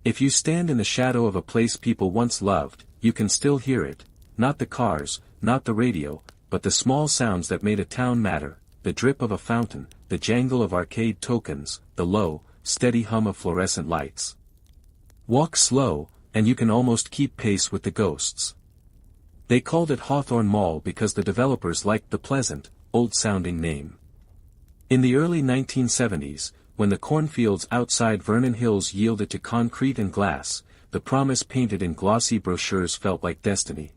If you stand in the shadow of a place people once loved, you can still hear it, not the cars, not the radio, but the small sounds that made a town matter, the drip of a fountain, the jangle of arcade tokens, the low, steady hum of fluorescent lights. Walk slow, and you can almost keep pace with the ghosts. They called it Hawthorne Mall because the developers liked the pleasant, old-sounding name. In the early 1970s, when the cornfields outside Vernon Hills yielded to concrete and glass, the promise painted in glossy brochures felt like destiny.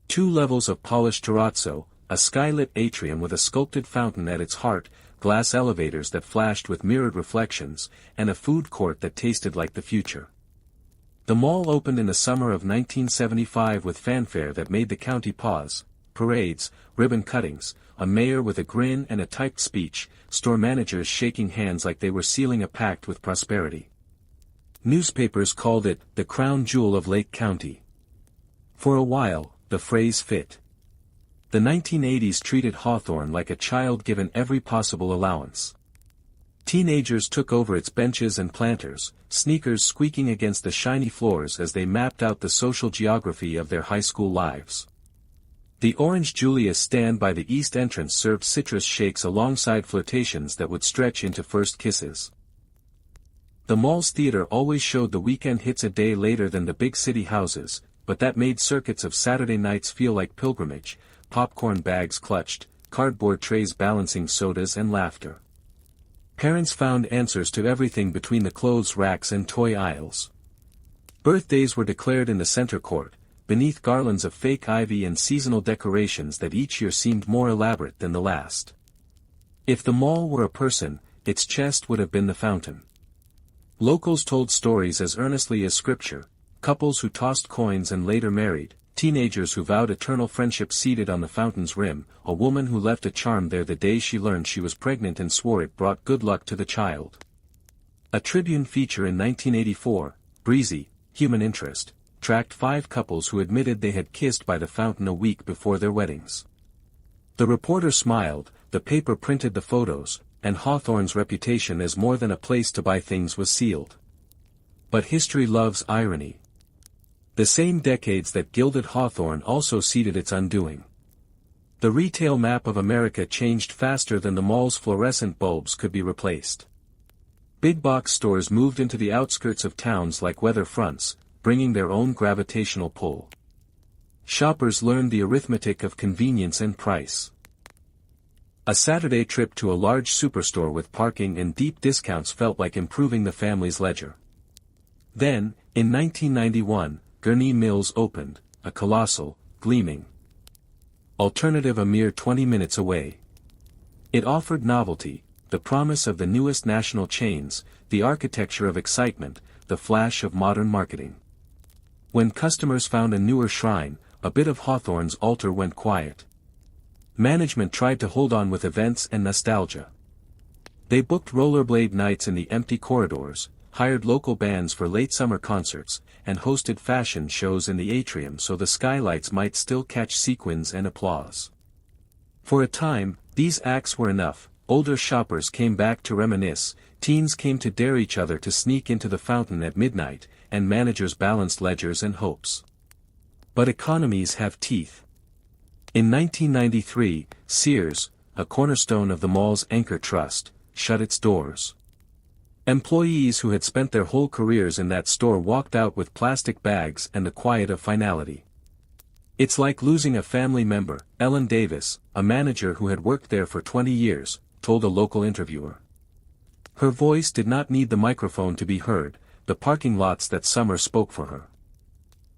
2 levels of polished terrazzo, a skylit atrium with a sculpted fountain at its heart, glass elevators that flashed with mirrored reflections, and a food court that tasted like the future. The mall opened in the summer of 1975 with fanfare that made the county pause, parades, ribbon cuttings, a mayor with a grin and a typed speech, store managers shaking hands like they were sealing a pact with prosperity. Newspapers called it the crown jewel of Lake County. For a while, the phrase fit. The 1980s treated Hawthorne like a child given every possible allowance. Teenagers took over its benches and planters, sneakers squeaking against the shiny floors as they mapped out the social geography of their high school lives. The Orange Julius stand by the east entrance served citrus shakes alongside flirtations that would stretch into first kisses. The mall's theater always showed the weekend hits a day later than the big city houses, but that made circuits of Saturday nights feel like pilgrimage, popcorn bags clutched, cardboard trays balancing sodas and laughter. Parents found answers to everything between the clothes racks and toy aisles. Birthdays were declared in the center court, beneath garlands of fake ivy and seasonal decorations that each year seemed more elaborate than the last. If the mall were a person, its chest would have been the fountain. Locals told stories as earnestly as scripture, couples who tossed coins and later married, teenagers who vowed eternal friendship seated on the fountain's rim, a woman who left a charm there the day she learned she was pregnant and swore it brought good luck to the child. A Tribune feature in 1984, Breezy, Human Interest, tracked 5 couples who admitted they had kissed by the fountain a week before their weddings. The reporter smiled, the paper printed the photos, and Hawthorne's reputation as more than a place to buy things was sealed. But history loves irony. The same decades that gilded Hawthorne also seeded its undoing. The retail map of America changed faster than the mall's fluorescent bulbs could be replaced. Big box stores moved into the outskirts of towns like weather fronts, bringing their own gravitational pull. Shoppers learned the arithmetic of convenience and price. A Saturday trip to a large superstore with parking and deep discounts felt like improving the family's ledger. Then, in 1991, Gurnee Mills opened, a colossal, gleaming alternative a mere 20 minutes away. It offered novelty, the promise of the newest national chains, the architecture of excitement, the flash of modern marketing. When customers found a newer shrine, a bit of Hawthorne's altar went quiet. Management tried to hold on with events and nostalgia. They booked rollerblade nights in the empty corridors, hired local bands for late summer concerts, and hosted fashion shows in the atrium so the skylights might still catch sequins and applause. For a time, these acts were enough. Older shoppers came back to reminisce, teens came to dare each other to sneak into the fountain at midnight, and managers balanced ledgers and hopes. But economies have teeth. In 1993, Sears, a cornerstone of the mall's anchor trust, shut its doors. Employees who had spent their whole careers in that store walked out with plastic bags and the quiet of finality. It's like losing a family member, Ellen Davis, a manager who had worked there for 20 years, told a local interviewer. Her voice did not need the microphone to be heard, the parking lots that summer spoke for her.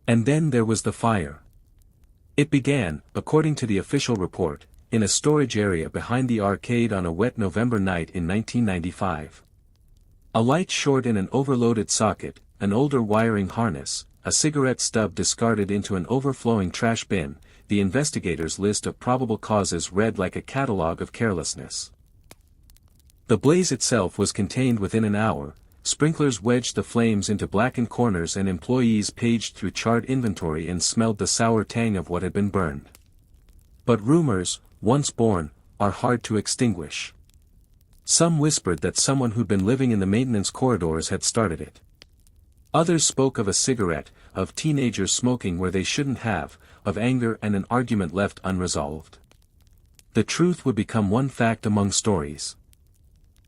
And then there was the fire. It began, according to the official report, in a storage area behind the arcade on a wet November night in 1995. A light short in an overloaded socket, an older wiring harness, a cigarette stub discarded into an overflowing trash bin, the investigators' list of probable causes read like a catalogue of carelessness. The blaze itself was contained within an hour, sprinklers wedged the flames into blackened corners and employees paged through charred inventory and smelled the sour tang of what had been burned. But rumors, once born, are hard to extinguish. Some whispered that someone who'd been living in the maintenance corridors had started it. Others spoke of a cigarette, of teenagers smoking where they shouldn't have, of anger and an argument left unresolved. The truth would become one fact among stories.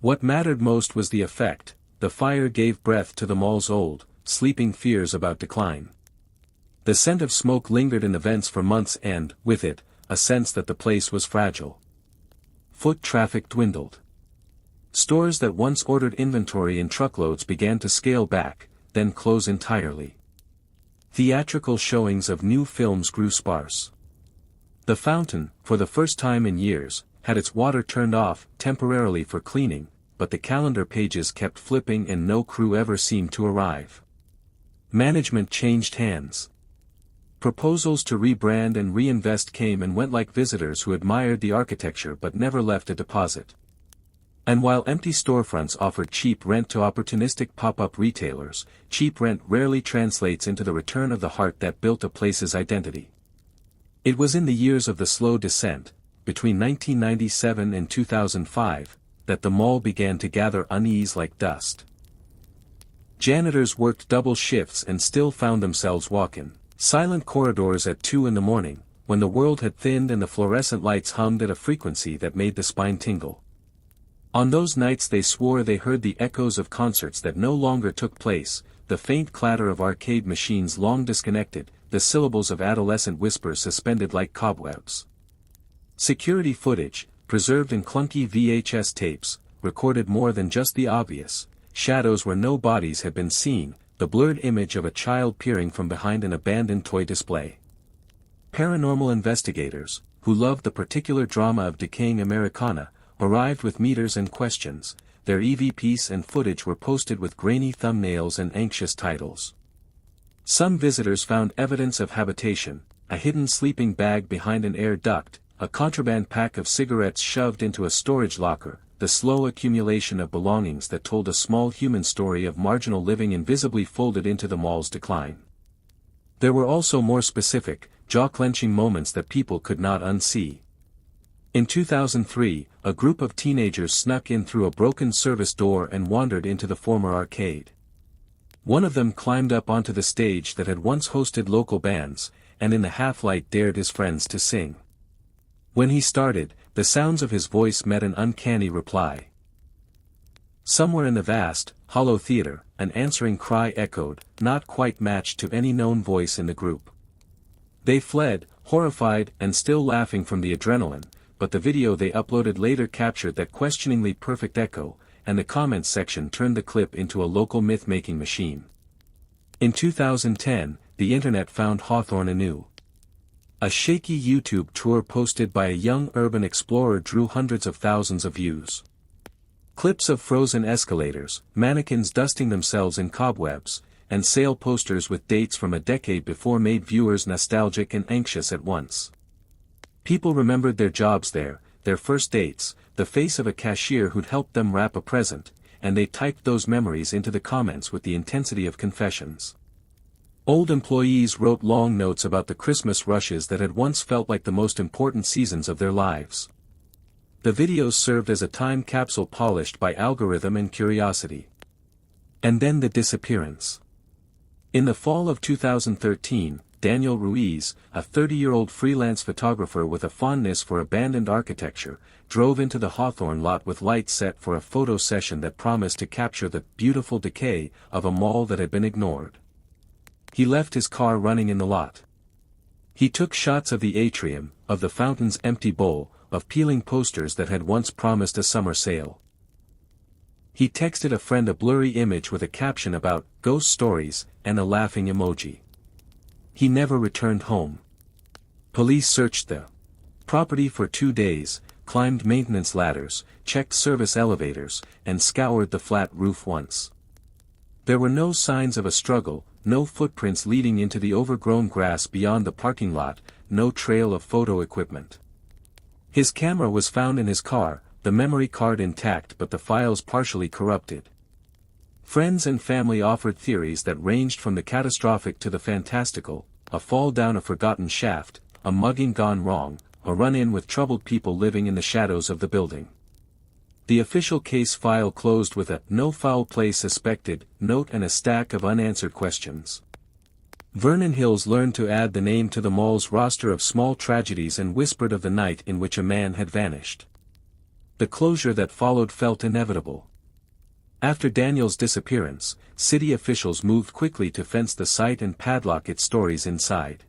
What mattered most was the effect. The fire gave breath to the mall's old, sleeping fears about decline. The scent of smoke lingered in the vents for months and, with it, a sense that the place was fragile. Foot traffic dwindled. Stores that once ordered inventory in truckloads began to scale back, then close entirely. Theatrical showings of new films grew sparse. The fountain, for the first time in years, had its water turned off temporarily for cleaning, but the calendar pages kept flipping and no crew ever seemed to arrive. Management changed hands. Proposals to rebrand and reinvest came and went like visitors who admired the architecture but never left a deposit. And while empty storefronts offered cheap rent to opportunistic pop-up retailers, cheap rent rarely translates into the return of the heart that built a place's identity. It was in the years of the slow descent, between 1997 and 2005, that the mall began to gather unease like dust. Janitors worked double shifts and still found themselves walking silent corridors at 2 in the morning, when the world had thinned and the fluorescent lights hummed at a frequency that made the spine tingle. On those nights they swore they heard the echoes of concerts that no longer took place, the faint clatter of arcade machines long disconnected, the syllables of adolescent whispers suspended like cobwebs. Security footage, preserved in clunky VHS tapes, recorded more than just the obvious: shadows where no bodies had been seen, the blurred image of a child peering from behind an abandoned toy display. Paranormal investigators, who loved the particular drama of decaying Americana, arrived with meters and questions. Their EVPs and footage were posted with grainy thumbnails and anxious titles. Some visitors found evidence of habitation: a hidden sleeping bag behind an air duct, a contraband pack of cigarettes shoved into a storage locker, the slow accumulation of belongings that told a small human story of marginal living invisibly folded into the mall's decline. There were also more specific, jaw-clenching moments that people could not unsee. In 2003, a group of teenagers snuck in through a broken service door and wandered into the former arcade. One of them climbed up onto the stage that had once hosted local bands, and in the half-light dared his friends to sing. When he started, the sounds of his voice met an uncanny reply. Somewhere in the vast, hollow theater, an answering cry echoed, not quite matched to any known voice in the group. They fled, horrified and still laughing from the adrenaline, but the video they uploaded later captured that questioningly perfect echo, and the comments section turned the clip into a local myth-making machine. In 2010, the internet found Hawthorne anew. A shaky YouTube tour posted by a young urban explorer drew hundreds of thousands of views. Clips of frozen escalators, mannequins dusting themselves in cobwebs, and sale posters with dates from a decade before made viewers nostalgic and anxious at once. People remembered their jobs there, their first dates, the face of a cashier who'd helped them wrap a present, and they typed those memories into the comments with the intensity of confessions. Old employees wrote long notes about the Christmas rushes that had once felt like the most important seasons of their lives. The videos served as a time capsule polished by algorithm and curiosity. And then the disappearance. In the fall of 2013, Daniel Ruiz, a 30-year-old freelance photographer with a fondness for abandoned architecture, drove into the Hawthorne lot with lights set for a photo session that promised to capture the beautiful decay of a mall that had been ignored. He left his car running in the lot. He took shots of the atrium, of the fountain's empty bowl, of peeling posters that had once promised a summer sale. He texted a friend a blurry image with a caption about ghost stories and a laughing emoji. He never returned home. Police searched the property for 2 days, climbed maintenance ladders, checked service elevators, and scoured the flat roof once. There were no signs of a struggle, no footprints leading into the overgrown grass beyond the parking lot, no trail of photo equipment. His camera was found in his car, the memory card intact but the files partially corrupted. Friends and family offered theories that ranged from the catastrophic to the fantastical: a fall down a forgotten shaft, a mugging gone wrong, a run-in with troubled people living in the shadows of the building. The official case file closed with a "no foul play suspected" note and a stack of unanswered questions. Vernon Hills learned to add the name to the mall's roster of small tragedies and whispered of the night in which a man had vanished. The closure that followed felt inevitable. After Daniel's disappearance, city officials moved quickly to fence the site and padlock its stories inside.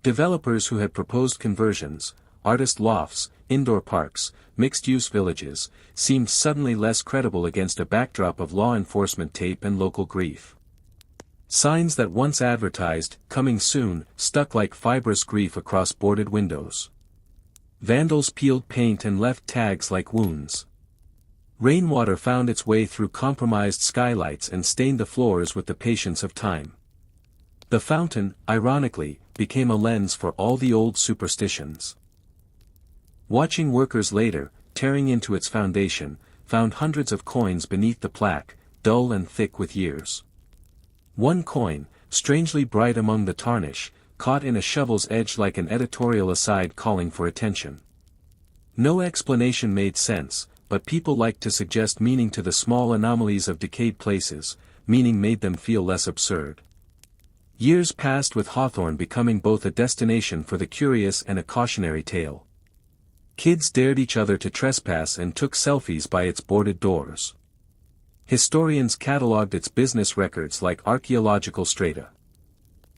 Developers who had proposed conversions, artist lofts, indoor parks, mixed-use villages, seemed suddenly less credible against a backdrop of law enforcement tape and local grief. Signs that once advertised, "coming soon," stuck like fibrous grief across boarded windows. Vandals peeled paint and left tags like wounds. Rainwater found its way through compromised skylights and stained the floors with the patience of time. The fountain, ironically, became a lens for all the old superstitions. Watching workers later, tearing into its foundation, found hundreds of coins beneath the plaque, dull and thick with years. One coin, strangely bright among the tarnish, caught in a shovel's edge like an editorial aside calling for attention. No explanation made sense, but people liked to suggest meaning to the small anomalies of decayed places. Meaning made them feel less absurd. Years passed with Hawthorne becoming both a destination for the curious and a cautionary tale. Kids dared each other to trespass and took selfies by its boarded doors. Historians catalogued its business records like archaeological strata.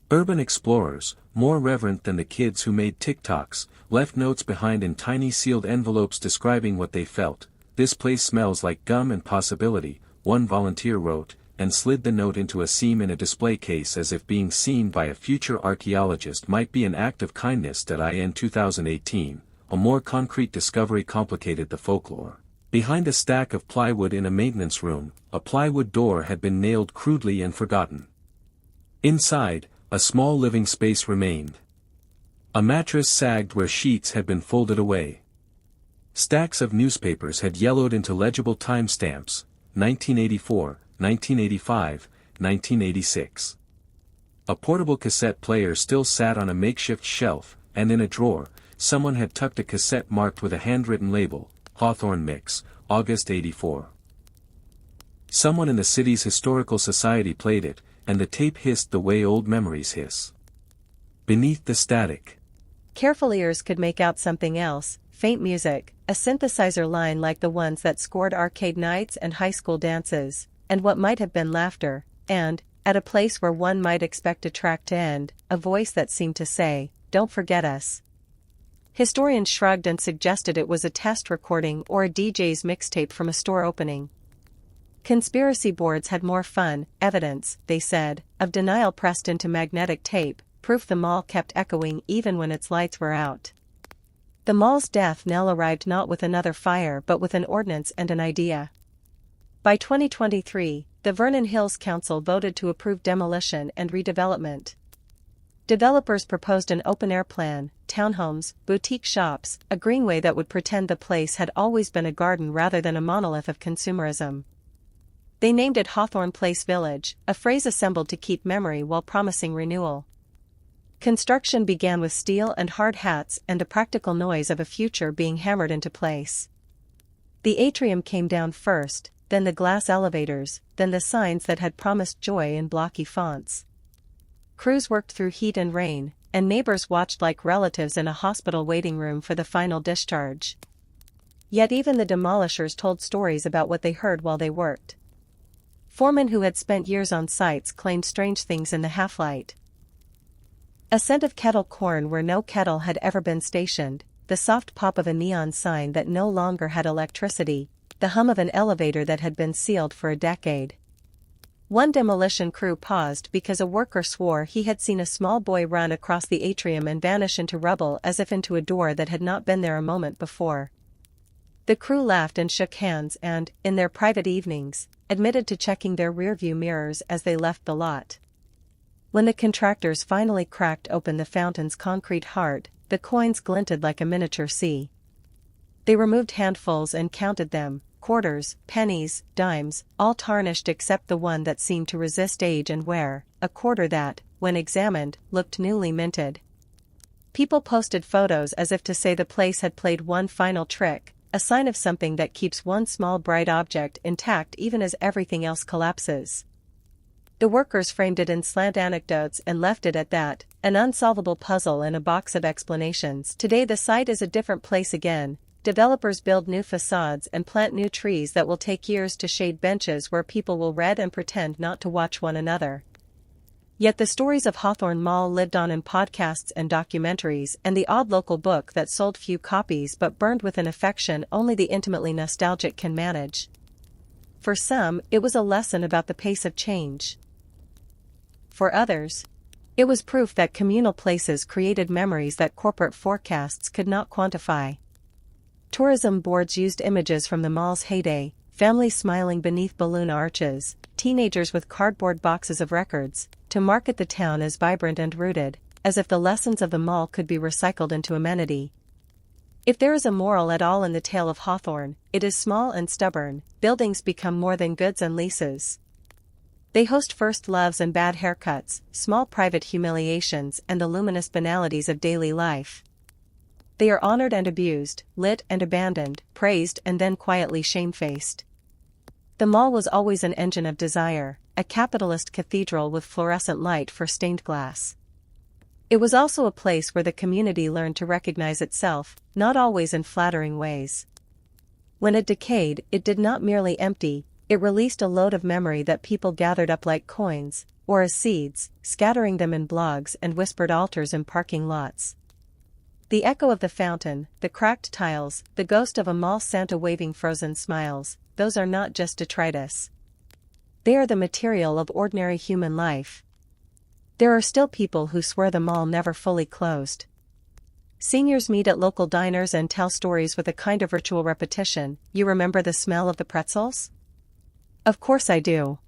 Urban explorers, more reverent than the kids who made TikToks, left notes behind in tiny sealed envelopes describing what they felt. "This place smells like gum and possibility," one volunteer wrote, and slid the note into a seam in a display case as if being seen by a future archaeologist might be an act of kindness. In 2018, a more concrete discovery complicated the folklore. Behind a stack of plywood in a maintenance room, a plywood door had been nailed crudely and forgotten. Inside, a small living space remained. A mattress sagged where sheets had been folded away. Stacks of newspapers had yellowed into legible timestamps: 1984, 1985, 1986. A portable cassette player still sat on a makeshift shelf, and in a drawer, someone had tucked a cassette marked with a handwritten label, "Hawthorne Mix, August '84." Someone in the city's historical society played it, and the tape hissed the way old memories hiss. Beneath the static, careful ears could make out something else: faint music, a synthesizer line like the ones that scored arcade nights and high school dances, and what might have been laughter, and, at a place where one might expect a track to end, a voice that seemed to say, "Don't forget us." Historians shrugged and suggested it was a test recording or a DJ's mixtape from a store opening. Conspiracy boards had more fun: evidence, they said, of denial pressed into magnetic tape, proof the mall kept echoing even when its lights were out. The mall's death knell arrived not with another fire but with an ordinance and an idea. By 2023, the Vernon Hills Council voted to approve demolition and redevelopment. Developers proposed an open-air plan: townhomes, boutique shops, a greenway that would pretend the place had always been a garden rather than a monolith of consumerism. They named it Hawthorne Place Village, a phrase assembled to keep memory while promising renewal. Construction began with steel and hard hats and a practical noise of a future being hammered into place. The atrium came down first, then the glass elevators, then the signs that had promised joy in blocky fonts. Crews worked through heat and rain, and neighbors watched like relatives in a hospital waiting room for the final discharge. Yet even the demolishers told stories about what they heard while they worked. Foremen who had spent years on sites claimed strange things in the half-light. A scent of kettle corn where no kettle had ever been stationed, the soft pop of a neon sign that no longer had electricity, the hum of an elevator that had been sealed for a decade. One demolition crew paused because a worker swore he had seen a small boy run across the atrium and vanish into rubble as if into a door that had not been there a moment before. The crew laughed and shook hands and, in their private evenings, admitted to checking their rearview mirrors as they left the lot. When the contractors finally cracked open the fountain's concrete heart, the coins glinted like a miniature sea. They removed handfuls and counted them: quarters, pennies, dimes, all tarnished except the one that seemed to resist age and wear, a quarter that, when examined, looked newly minted. People posted photos as if to say the place had played one final trick, a sign of something that keeps one small bright object intact even as everything else collapses. The workers framed it in slant anecdotes and left it at that, an unsolvable puzzle in a box of explanations. Today the site is a different place again. Developers build new facades and plant new trees that will take years to shade benches where people will read and pretend not to watch one another. Yet the stories of Hawthorne Mall lived on in podcasts and documentaries, and the odd local book that sold few copies but burned with an affection only the intimately nostalgic can manage. For some, it was a lesson about the pace of change. For others, it was proof that communal places created memories that corporate forecasts could not quantify. Tourism boards used images from the mall's heyday, families smiling beneath balloon arches, teenagers with cardboard boxes of records, to market the town as vibrant and rooted, as if the lessons of the mall could be recycled into amenity. If there is a moral at all in the tale of Hawthorne, it is small and stubborn. Buildings become more than goods and leases. They host first loves and bad haircuts, small private humiliations and the luminous banalities of daily life. They are honored and abused, lit and abandoned, praised and then quietly shamefaced. The mall was always an engine of desire, a capitalist cathedral with fluorescent light for stained glass. It was also a place where the community learned to recognize itself, not always in flattering ways. When it decayed, it did not merely empty, it released a load of memory that people gathered up like coins, or as seeds, scattering them in blogs and whispered altars in parking lots. The echo of the fountain, the cracked tiles, the ghost of a mall Santa waving frozen smiles, those are not just detritus. They are the material of ordinary human life. There are still people who swear the mall never fully closed. Seniors meet at local diners and tell stories with a kind of ritual repetition. You remember the smell of the pretzels? Of course I do.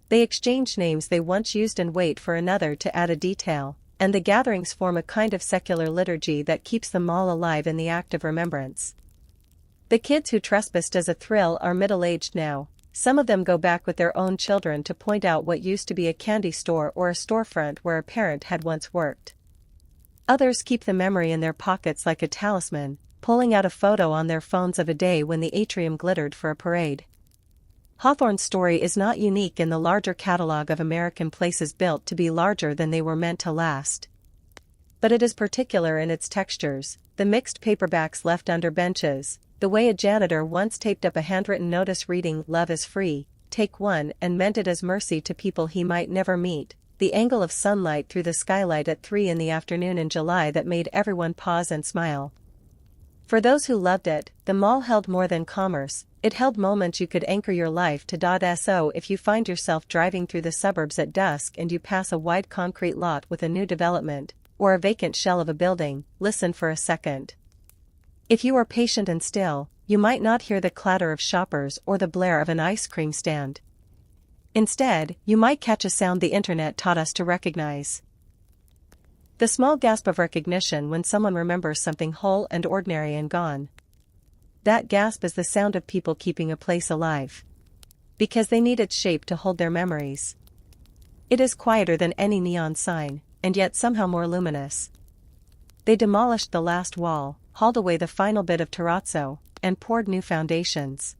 They exchange names they once used and wait for another to add a detail, and the gatherings form a kind of secular liturgy that keeps the mall alive in the act of remembrance. The kids who trespassed as a thrill are middle-aged now. Some of them go back with their own children to point out what used to be a candy store or a storefront where a parent had once worked. Others keep the memory in their pockets like a talisman, pulling out a photo on their phones of a day when the atrium glittered for a parade. Hawthorne's story is not unique in the larger catalog of American places built to be larger than they were meant to last. But it is particular in its textures, the mixed paperbacks left under benches, the way a janitor once taped up a handwritten notice reading "Love is free, take one" and meant it as mercy to people he might never meet, the angle of sunlight through the skylight at 3 in the afternoon in July that made everyone pause and smile. For those who loved it, the mall held more than commerce, it held moments you could anchor your life to. So if you find yourself driving through the suburbs at dusk and you pass a wide concrete lot with a new development, or a vacant shell of a building, listen for a second. If you are patient and still, you might not hear the clatter of shoppers or the blare of an ice cream stand. Instead, you might catch a sound the internet taught us to recognize. The small gasp of recognition when someone remembers something whole and ordinary and gone. That gasp is the sound of people keeping a place alive. Because they need its shape to hold their memories. It is quieter than any neon sign, and yet somehow more luminous. They demolished the last wall, hauled away the final bit of terrazzo, and poured new foundations.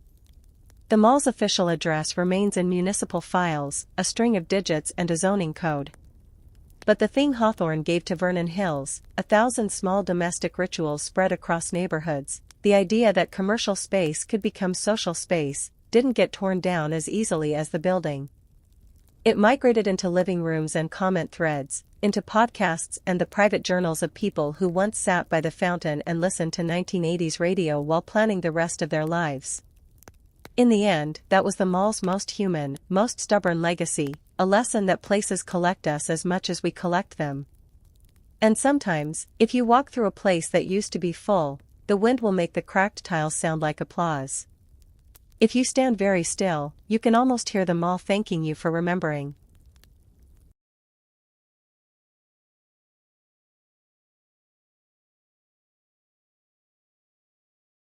The mall's official address remains in municipal files, a string of digits and a zoning code. But the thing Hawthorne gave to Vernon Hills, 1,000 small domestic rituals spread across neighborhoods, the idea that commercial space could become social space, didn't get torn down as easily as the building. It migrated into living rooms and comment threads, into podcasts and the private journals of people who once sat by the fountain and listened to 1980s radio while planning the rest of their lives. In the end, that was the mall's most human, most stubborn legacy, a lesson that places collect us as much as we collect them. And sometimes, if you walk through a place that used to be full, the wind will make the cracked tiles sound like applause. If you stand very still, you can almost hear the mall thanking you for remembering.